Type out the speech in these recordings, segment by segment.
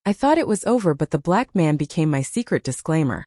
I thought it was over, but the black man became my secret disclaimer.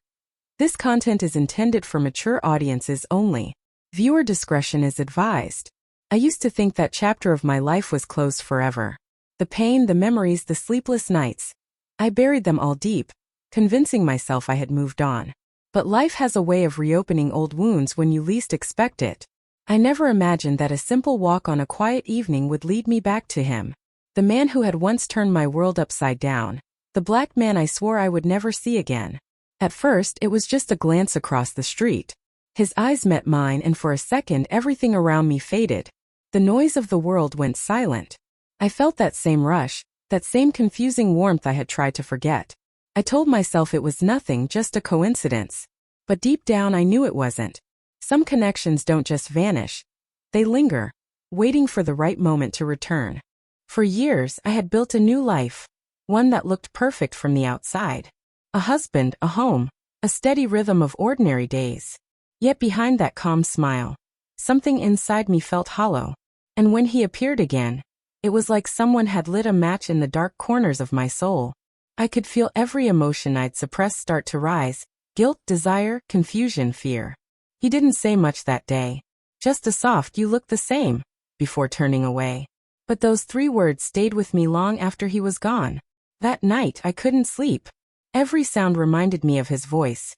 This content is intended for mature audiences only. Viewer discretion is advised. I used to think that chapter of my life was closed forever. The pain, the memories, the sleepless nights. I buried them all deep, convincing myself I had moved on. But life has a way of reopening old wounds when you least expect it. I never imagined that a simple walk on a quiet evening would lead me back to him. The man who had once turned my world upside down. The black man I swore I would never see again. At first, it was just a glance across the street. His eyes met mine, and for a second everything around me faded. The noise of the world went silent. I felt that same rush, that same confusing warmth I had tried to forget. I told myself it was nothing, just a coincidence. But deep down I knew it wasn't. Some connections don't just vanish. They linger, waiting for the right moment to return. For years, I had built a new life. One that looked perfect from the outside. A husband, a home, a steady rhythm of ordinary days. Yet behind that calm smile, something inside me felt hollow. And when he appeared again, it was like someone had lit a match in the dark corners of my soul. I could feel every emotion I'd suppressed start to rise: guilt, desire, confusion, fear. He didn't say much that day. Just a soft "you look the same," before turning away. But those 3 words stayed with me long after he was gone. That night I couldn't sleep. Every sound reminded me of his voice.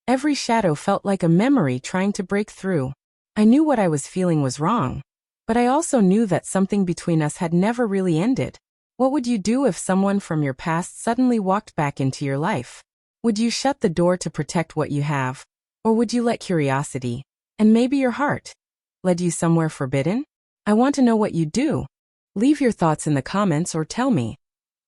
Every shadow felt like a memory trying to break through. I knew what I was feeling was wrong. But I also knew that something between us had never really ended. What would you do if someone from your past suddenly walked back into your life? Would you shut the door to protect what you have? Or would you let curiosity, and maybe your heart, lead you somewhere forbidden? I want to know what you'd do. Leave your thoughts in the comments or tell me.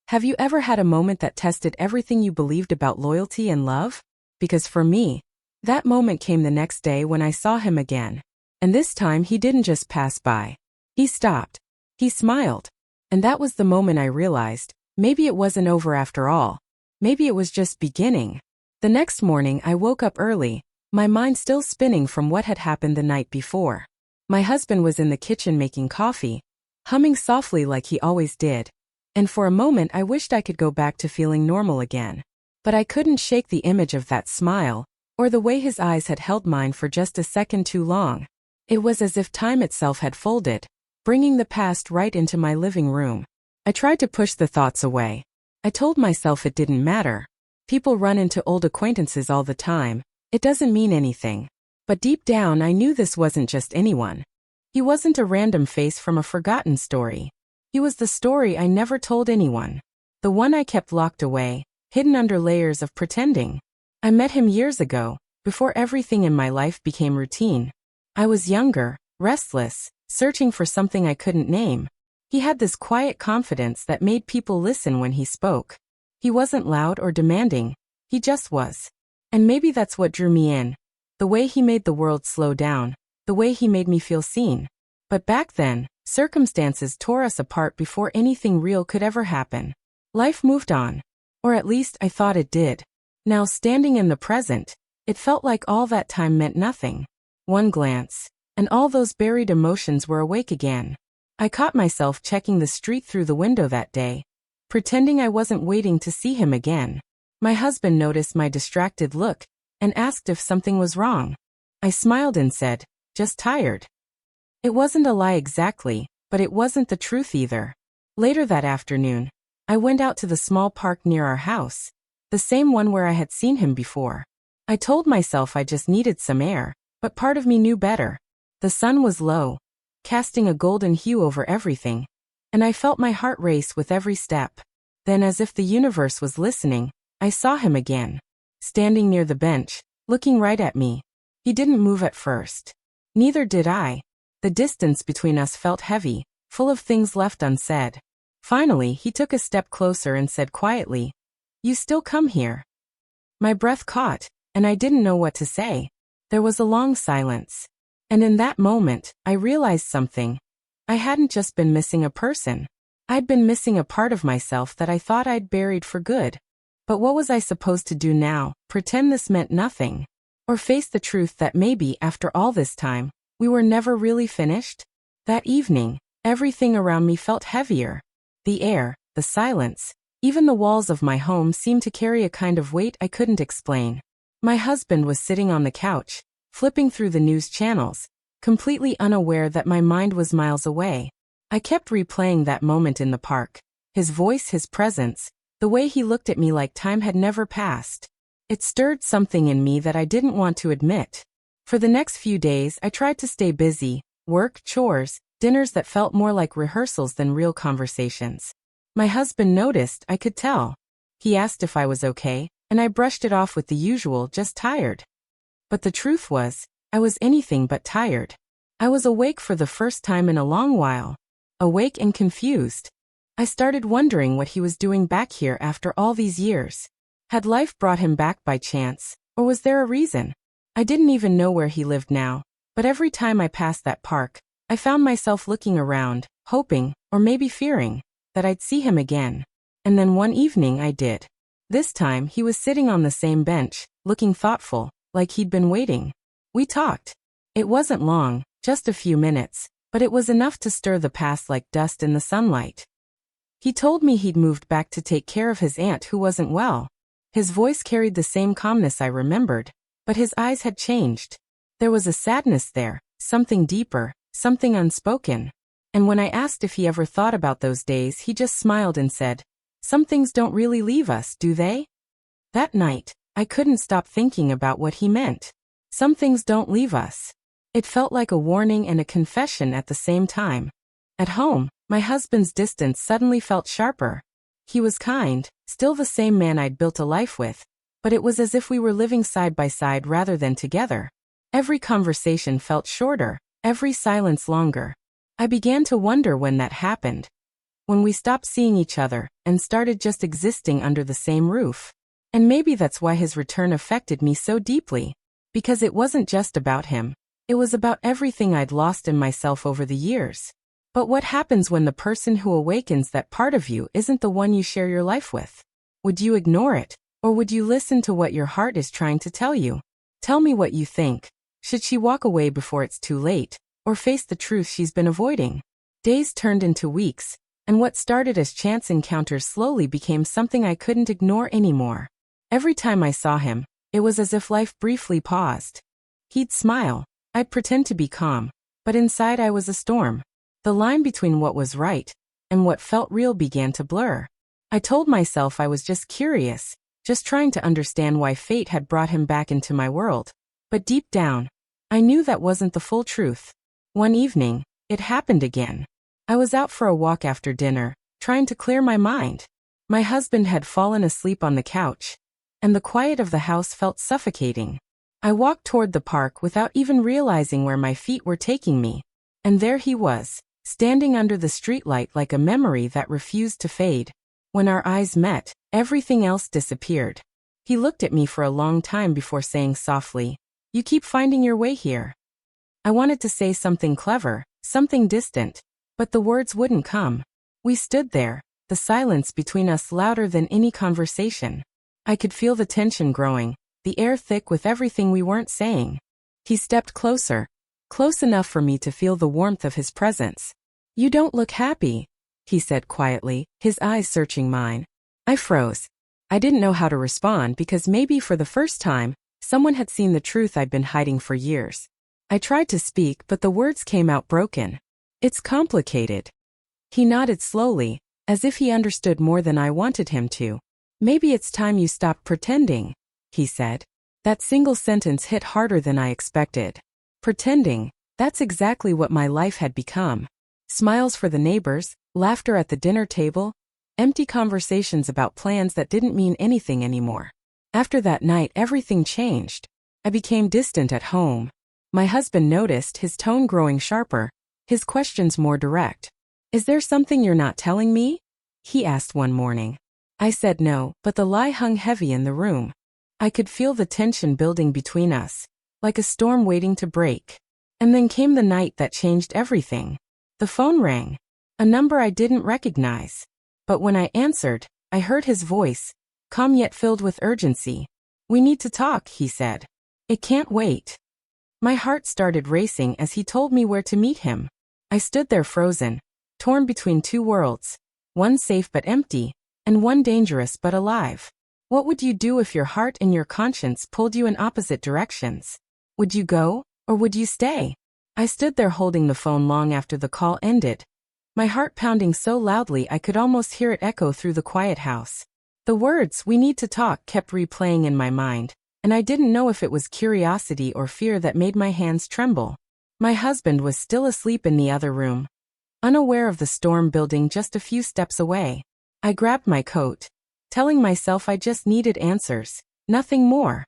Have you ever had a moment that tested everything you believed about loyalty and love? Because for me, that moment came the next day when I saw him again. And this time he didn't just pass by. He stopped. He smiled. And that was the moment I realized, maybe it wasn't over after all. Maybe it was just beginning. The next morning I woke up early, my mind still spinning from what had happened the night before. My husband was in the kitchen making coffee, humming softly like he always did. And for a moment I wished I could go back to feeling normal again. But I couldn't shake the image of that smile, or the way his eyes had held mine for just a second too long. It was as if time itself had folded, bringing the past right into my living room. I tried to push the thoughts away. I told myself it didn't matter. People run into old acquaintances all the time. It doesn't mean anything. But deep down I knew this wasn't just anyone. He wasn't a random face from a forgotten story. He was the story I never told anyone. The one I kept locked away, hidden under layers of pretending. I met him years ago, before everything in my life became routine. I was younger, restless, searching for something I couldn't name. He had this quiet confidence that made people listen when he spoke. He wasn't loud or demanding. He just was. And maybe that's what drew me in. The way he made the world slow down. The way he made me feel seen. But back then, circumstances tore us apart before anything real could ever happen. Life moved on. Or at least I thought it did. Now standing in the present, it felt like all that time meant nothing. One glance, and all those buried emotions were awake again. I caught myself checking the street through the window that day, pretending I wasn't waiting to see him again. My husband noticed my distracted look, and asked if something was wrong. I smiled and said, "Just tired." It wasn't a lie exactly, but it wasn't the truth either. Later that afternoon, I went out to the small park near our house, the same one where I had seen him before. I told myself I just needed some air, but part of me knew better. The sun was low, casting a golden hue over everything, and I felt my heart race with every step. Then, as if the universe was listening, I saw him again, standing near the bench, looking right at me. He didn't move at first. Neither did I. The distance between us felt heavy, full of things left unsaid. Finally, he took a step closer and said quietly, "You still come here?" My breath caught, and I didn't know what to say. There was a long silence. And in that moment, I realized something. I hadn't just been missing a person. I'd been missing a part of myself that I thought I'd buried for good. But what was I supposed to do now? Pretend this meant nothing? Or face the truth that maybe, after all this time, we were never really finished? That evening, everything around me felt heavier. The air, the silence, Even the walls of my home seemed to carry a kind of weight I couldn't explain. My husband was sitting on the couch, flipping through the news channels, completely unaware that my mind was miles away. I kept replaying that moment in the park. His voice, his presence, the way he looked at me like time had never passed. It stirred something in me that I didn't want to admit. For the next few days, I tried to stay busy, work, chores, dinners that felt more like rehearsals than real conversations. My husband noticed, I could tell. He asked if I was okay, and I brushed it off with the usual, just tired. But the truth was, I was anything but tired. I was awake for the first time in a long while. Awake and confused. I started wondering what he was doing back here after all these years. Had life brought him back by chance, or was there a reason? I didn't even know where he lived now, but every time I passed that park, I found myself looking around, hoping, or maybe fearing, that I'd see him again. And then one evening I did. This time he was sitting on the same bench, looking thoughtful, like he'd been waiting. We talked. It wasn't long, just a few minutes, but it was enough to stir the past like dust in the sunlight. He told me he'd moved back to take care of his aunt who wasn't well. His voice carried the same calmness I remembered, but his eyes had changed. There was a sadness there, something deeper, something unspoken. And when I asked if he ever thought about those days, he just smiled and said, "Some things don't really leave us, do they?" That night, I couldn't stop thinking about what he meant. Some things don't leave us. It felt like a warning and a confession at the same time. At home, my husband's distance suddenly felt sharper. He was kind, still the same man I'd built a life with, but it was as if we were living side by side rather than together. Every conversation felt shorter, every silence longer. I began to wonder when that happened. When we stopped seeing each other and started just existing under the same roof. And maybe that's why his return affected me so deeply. Because it wasn't just about him. It was about everything I'd lost in myself over the years. But what happens when the person who awakens that part of you isn't the one you share your life with? Would you ignore it? Or would you listen to what your heart is trying to tell you? Tell me what you think. Should she walk away before it's too late, or face the truth she's been avoiding? Days turned into weeks, and what started as chance encounters slowly became something I couldn't ignore anymore. Every time I saw him, it was as if life briefly paused. He'd smile. I'd pretend to be calm, but inside I was a storm. The line between what was right and what felt real began to blur. I told myself I was just curious, just trying to understand why fate had brought him back into my world. But deep down, I knew that wasn't the full truth. One evening, it happened again. I was out for a walk after dinner, trying to clear my mind. My husband had fallen asleep on the couch, and the quiet of the house felt suffocating. I walked toward the park without even realizing where my feet were taking me. And there he was, standing under the streetlight like a memory that refused to fade. When our eyes met, everything else disappeared. He looked at me for a long time before saying softly, "You keep finding your way here." I wanted to say something clever, something distant, but the words wouldn't come. We stood there, the silence between us louder than any conversation. I could feel the tension growing, the air thick with everything we weren't saying. He stepped closer, close enough for me to feel the warmth of his presence. "You don't look happy," he said quietly, his eyes searching mine. I froze. I didn't know how to respond because maybe for the first time, someone had seen the truth I'd been hiding for years. I tried to speak, but the words came out broken. "It's complicated." He nodded slowly, as if he understood more than I wanted him to. "Maybe it's time you stopped pretending," he said. That single sentence hit harder than I expected. Pretending, that's exactly what my life had become. Smiles for the neighbors, laughter at the dinner table, empty conversations about plans that didn't mean anything anymore. After that night, everything changed. I became distant at home. My husband noticed, his tone growing sharper, his questions more direct. "Is there something you're not telling me?" he asked one morning. I said no, but the lie hung heavy in the room. I could feel the tension building between us, like a storm waiting to break. And then came the night that changed everything. The phone rang, a number I didn't recognize. But when I answered, I heard his voice, calm yet filled with urgency. "We need to talk," he said. "It can't wait." My heart started racing as he told me where to meet him. I stood there frozen, torn between two worlds, one safe but empty, and one dangerous but alive. What would you do if your heart and your conscience pulled you in opposite directions? Would you go, or would you stay? I stood there holding the phone long after the call ended, my heart pounding so loudly I could almost hear it echo through the quiet house. The words, "we need to talk," kept replaying in my mind, and I didn't know if it was curiosity or fear that made my hands tremble. My husband was still asleep in the other room, unaware of the storm building just a few steps away. I grabbed my coat, telling myself I just needed answers, nothing more.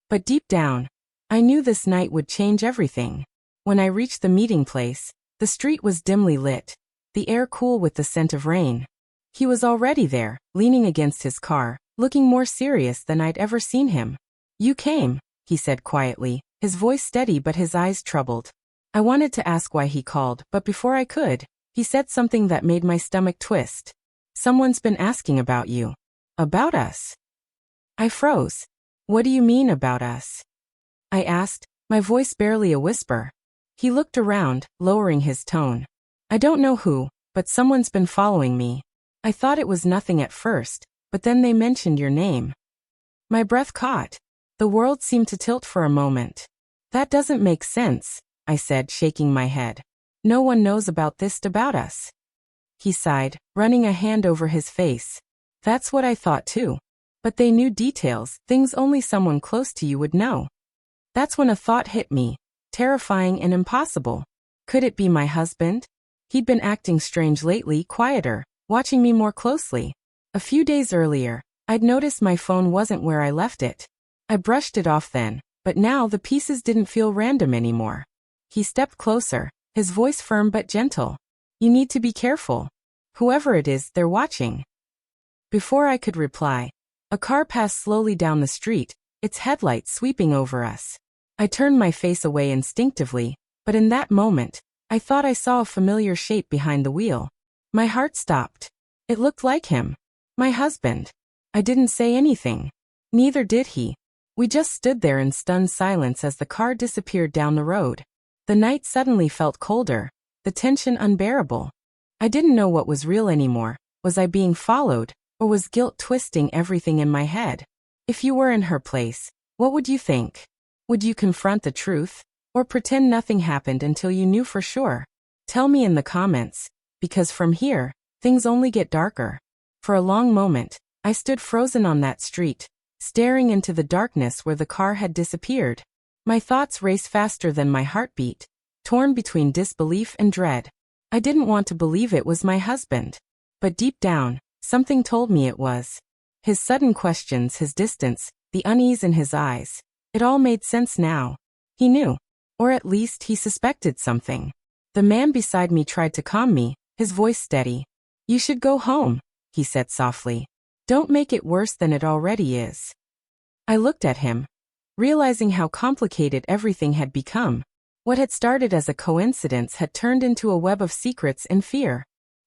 But deep down, I knew this night would change everything. When I reached the meeting place, the street was dimly lit, the air cool with the scent of rain. He was already there, leaning against his car, looking more serious than I'd ever seen him. "You came," he said quietly, his voice steady but his eyes troubled. I wanted to ask why he called, but before I could, he said something that made my stomach twist. "Someone's been asking about you." "About us?" I froze. "What do you mean about us?" I asked, my voice barely a whisper. He looked around, lowering his tone. "I don't know who, but someone's been following me. I thought it was nothing at first, but then they mentioned your name." My breath caught. The world seemed to tilt for a moment. "That doesn't make sense," I said, shaking my head. "No one knows about us." He sighed, running a hand over his face. "That's what I thought too. But they knew details, things only someone close to you would know." That's when a thought hit me, terrifying and impossible. Could it be my husband? He'd been acting strange lately, quieter, watching me more closely. A few days earlier, I'd noticed my phone wasn't where I left it. I brushed it off then, but now the pieces didn't feel random anymore. He stepped closer, his voice firm but gentle. "You need to be careful. Whoever it is, they're watching." Before I could reply, a car passed slowly down the street, its headlights sweeping over us. I turned my face away instinctively, but in that moment, I thought I saw a familiar shape behind the wheel. My heart stopped. It looked like him. My husband. I didn't say anything. Neither did he. We just stood there in stunned silence as the car disappeared down the road. The night suddenly felt colder, the tension unbearable. I didn't know what was real anymore. Was I being followed, or was guilt twisting everything in my head? If you were in her place, what would you think? Would you confront the truth, or pretend nothing happened until you knew for sure? Tell me in the comments, because from here, things only get darker. For a long moment, I stood frozen on that street, staring into the darkness where the car had disappeared. My thoughts raced faster than my heartbeat, torn between disbelief and dread. I didn't want to believe it was my husband. But deep down, something told me it was. His sudden questions, his distance, the unease in his eyes. It all made sense now. He knew. Or at least he suspected something. The man beside me tried to calm me, his voice steady. "You should go home," he said softly. "Don't make it worse than it already is." I looked at him, realizing how complicated everything had become. What had started as a coincidence had turned into a web of secrets and fear.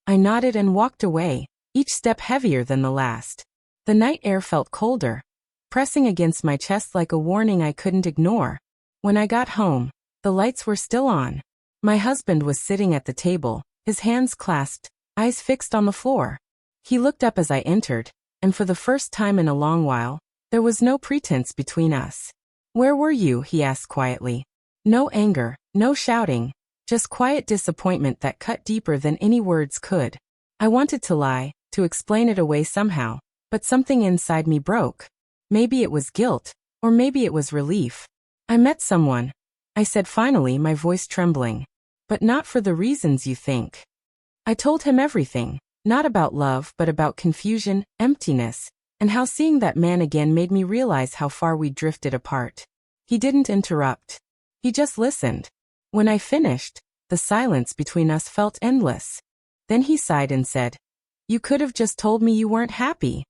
I nodded and walked away, each step heavier than the last. The night air felt colder, pressing against my chest like a warning I couldn't ignore. When I got home, the lights were still on. My husband was sitting at the table, his hands clasped, eyes fixed on the floor. He looked up as I entered, and for the first time in a long while, there was no pretense between us. "Where were you?" he asked quietly. No anger, no shouting, just quiet disappointment that cut deeper than any words could. I wanted to lie, to explain it away somehow, but something inside me broke. Maybe it was guilt, or maybe it was relief. "I met someone," I said finally, my voice trembling. "But not for the reasons you think." I told him everything, not about love but about confusion, emptiness, and how seeing that man again made me realize how far we drifted apart. He didn't interrupt. He just listened. When I finished, the silence between us felt endless. Then he sighed and said, "You could have just told me you weren't happy."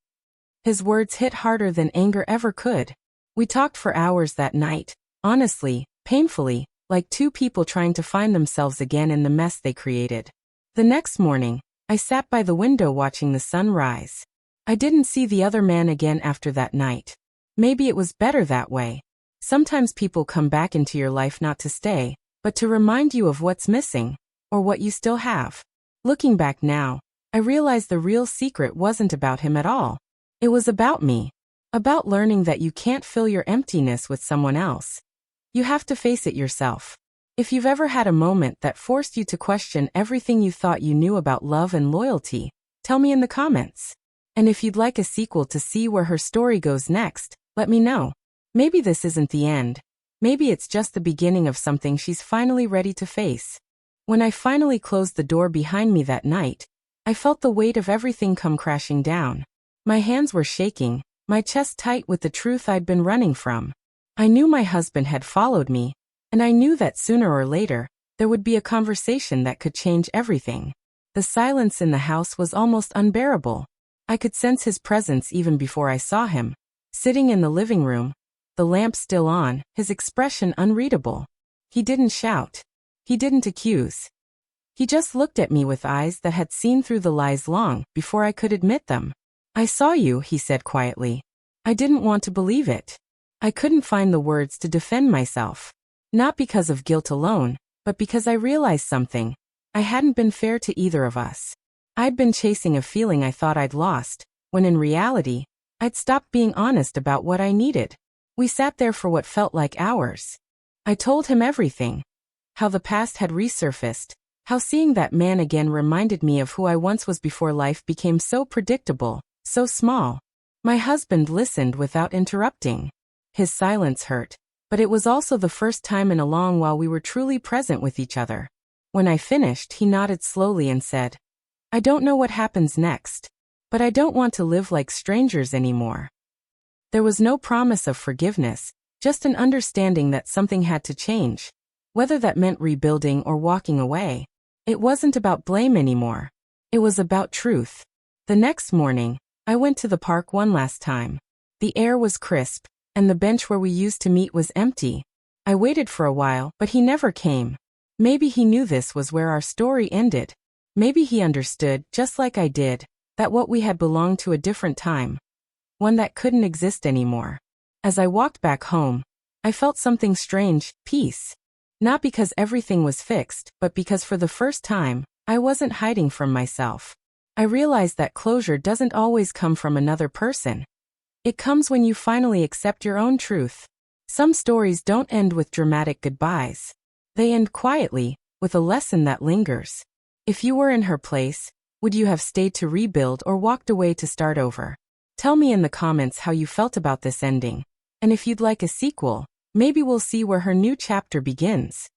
His words hit harder than anger ever could. We talked for hours that night, honestly, painfully, like two people trying to find themselves again in the mess they created. The next morning, I sat by the window watching the sun rise. I didn't see the other man again after that night. Maybe it was better that way. Sometimes people come back into your life not to stay, but to remind you of what's missing, or what you still have. Looking back now, I realized the real secret wasn't about him at all. It was about me. About learning that you can't fill your emptiness with someone else. You have to face it yourself. If you've ever had a moment that forced you to question everything you thought you knew about love and loyalty, tell me in the comments. And if you'd like a sequel to see where her story goes next, let me know. Maybe this isn't the end. Maybe it's just the beginning of something she's finally ready to face. When I finally closed the door behind me that night, I felt the weight of everything come crashing down. My hands were shaking, my chest tight with the truth I'd been running from. I knew my husband had followed me, and I knew that sooner or later, there would be a conversation that could change everything. The silence in the house was almost unbearable. I could sense his presence even before I saw him. Sitting in the living room, the lamp still on, his expression unreadable. He didn't shout. He didn't accuse. He just looked at me with eyes that had seen through the lies long before I could admit them. "I saw you," he said quietly. I didn't want to believe it. I couldn't find the words to defend myself. Not because of guilt alone, but because I realized something. I hadn't been fair to either of us. I'd been chasing a feeling I thought I'd lost, when in reality, I'd stopped being honest about what I needed. We sat there for what felt like hours. I told him everything. How the past had resurfaced, how seeing that man again reminded me of who I once was before life became so predictable, so small. My husband listened without interrupting. His silence hurt, but it was also the first time in a long while we were truly present with each other. When I finished, he nodded slowly and said, "I don't know what happens next, but I don't want to live like strangers anymore." There was no promise of forgiveness, just an understanding that something had to change. Whether that meant rebuilding or walking away. It wasn't about blame anymore. It was about truth. The next morning, I went to the park one last time. The air was crisp, and the bench where we used to meet was empty. I waited for a while, but he never came. Maybe he knew this was where our story ended. Maybe he understood, just like I did, that what we had belonged to a different time. One that couldn't exist anymore. As I walked back home, I felt something strange, peace. Not because everything was fixed, but because for the first time, I wasn't hiding from myself. I realized that closure doesn't always come from another person. It comes when you finally accept your own truth. Some stories don't end with dramatic goodbyes. They end quietly, with a lesson that lingers. If you were in her place, would you have stayed to rebuild or walked away to start over? Tell me in the comments how you felt about this ending. And if you'd like a sequel, maybe we'll see where her new chapter begins.